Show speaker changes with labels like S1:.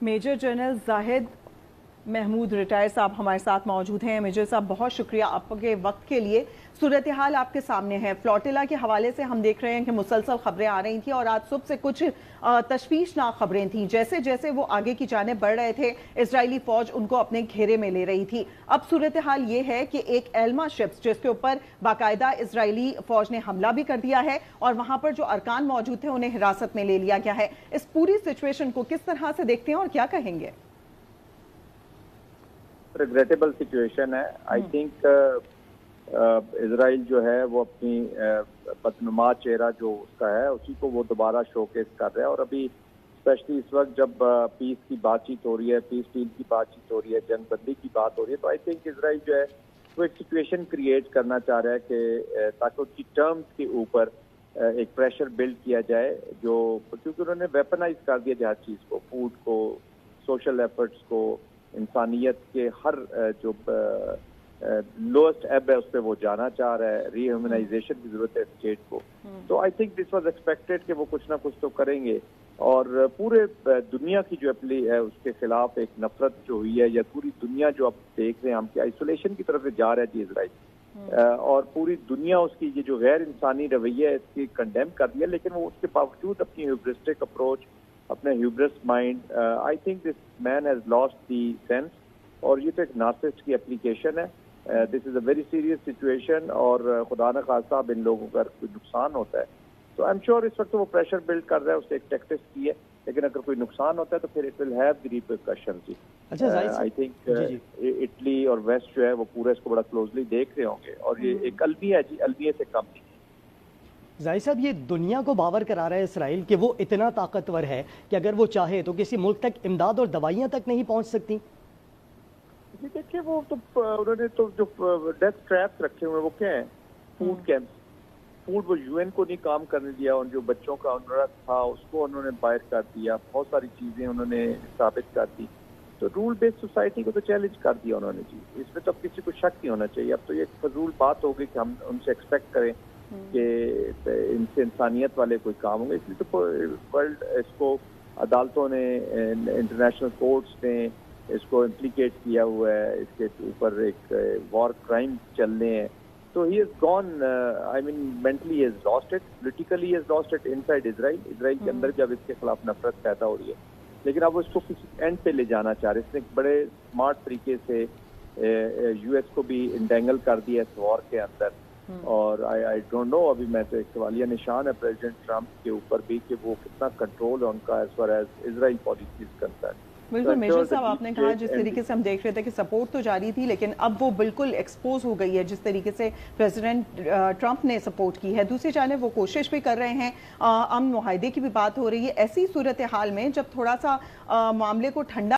S1: Major general Zahid Mahmood retired साहब हमारे साथ मौजूद हैं। मेजर साहब, बहुत शुक्रिया आपके वक्त के लिए। सूरत हाल आपके सामने है। फ्लोटिला के हवाले से हम देख रहे हैं कि मुसलसल खबरें आ रही थी और आज सुबह से कुछ तशवीशनाक खबरें थीं। जैसे जैसे वो आगे की जाने बढ़ रहे थे, इजरायली फौज उनको अपने घेरे में ले रही थी। अब सूरत हाल ये है कि एक एल्मा शिप्स जिसके ऊपर बाकायदा इजरायली फौज ने हमला भी कर दिया है और वहां पर जो अरकान मौजूद थे उन्हें हिरासत में ले लिया गया है। इस पूरी सिचुएशन को किस तरह से देखते हैं और क्या कहेंगे?
S2: रिग्रेटेबल सिचुएशन है। आई थिंक इजराइल जो है वो अपनी बदनुमा चेहरा जो उसका है उसी को वो दोबारा शोकेस कर रहा है। और अभी स्पेशली इस वक्त जब पीस की बातचीत हो रही है, पीस डील की बातचीत हो रही है, जंग बंदी की बात हो रही है, तो आई थिंक इजराइल जो है वो एक सिचुएशन क्रिएट करना चाह रहा है कि ताकि उसकी टर्म्स के ऊपर एक प्रेशर बिल्ड किया जाए, जो क्योंकि उन्होंने वेपनाइज कर दिया हर चीज़ को, फूड को, सोशल एफर्ट्स को, इंसानियत के हर जो लोएस्ट एब है उस पर वो जाना चाह रहा है। रीह्यूमनाइजेशन की जरूरत है स्टेट को। तो I think this was expected कि वो कुछ ना कुछ तो करेंगे। और पूरे दुनिया की जो अपली है उसके खिलाफ एक नफरत जो हुई है, या पूरी दुनिया जो आप देख रहे हैं हम कि आइसोलेशन की तरफ से जा रहा है जी इजराइल, और पूरी दुनिया उसकी ये जो गैर इंसानी रवैया है इसकी कंडेम कर दिया, लेकिन वो उसके बावजूद अपनी ह्यूब्रिस्टिक अप्रोच, अपने hubris mind, I think this man has lost the sense. और ये तो एक नार्सिस्ट की एप्लीकेशन है। This is a very serious situation और खुदा न खास्ता अब इन लोगों का कोई नुकसान होता है तो आई एम श्योर इस वक्त वो प्रेशर बिल्ड कर रहा है, उससे एक टैक्टिक्स की है, लेकिन अगर कोई नुकसान होता है तो फिर it will have the repercussion जी। आई थिंक इटली और वेस्ट जो है वो पूरा इसको बड़ा क्लोजली देख रहे होंगे और ये एक अलमिया है जी, अलमिया से कम नहीं।
S3: जाहिर साहब, ये दुनिया को बावर करा रहा है इसराइल कि वो इतना ताकतवर है कि अगर वो चाहे तो किसी मुल्क तक इमदाद और दवाइयाँ तक नहीं पहुँच सकती।
S2: देखिए वो तो उन्होंने तो जो डेथ ट्रैप्स रखे हुए हैं वो क्या है, फूड कैंप्स, फूड वो यूएन को नहीं काम करने दिया, और जो बच्चों का अनुरोध था उसको उन्होंने बाहर कर दिया, बहुत सारी चीजें उन्होंने साबित कर दी। तो रूल बेस्ड सोसाइटी को तो चैलेंज कर दिया उन्होंने जी। इसमें तो अब किसी को शक नहीं होना चाहिए। अब तो ये फजूल बात हो गई कि हम उनसे एक्सपेक्ट करें कि इनसे इंसानियत वाले कोई काम होंगे। इसलिए तो वर्ल्ड इसको अदालतों ने, इंटरनेशनल कोर्ट्स ने इसको इम्प्लीकेट किया हुआ है, इसके ऊपर एक वॉर क्राइम चल रहे हैं। तो he is gone, I mean mentally he is lost it, politically he is lost it inside Israel. Israel के अंदर जब इसके खिलाफ नफरत पैदा हो रही है, लेकिन अब इसको किसी एंड पे ले जाना चाह रहे हैं। इसने एक बड़े स्मार्ट तरीके से यूएस को भी इंडेंगल कर दिया इस वॉर के अंदर। और आई डोंट नो, अभी मैं तो एक सवालिया निशान है प्रेसिडेंट ट्रंप के ऊपर भी कि वो कितना कंट्रोल है उनका as far as Israel policy is concern.
S1: बिल्कुल मेजर साहब, आपने कहा जिस तरीके से हम देख रहे थे कि सपोर्ट तो जारी थी, लेकिन अब वो बिल्कुल एक्सपोज हो गई है जिस तरीके से प्रेसिडेंट ट्रंप ने सपोर्ट की है। दूसरी जानिब वो कोशिश भी कर रहे हैं, अमन मुआहदे की भी बात हो रही है। ऐसी सूरत हाल में जब थोड़ा सा मामले को ठंडा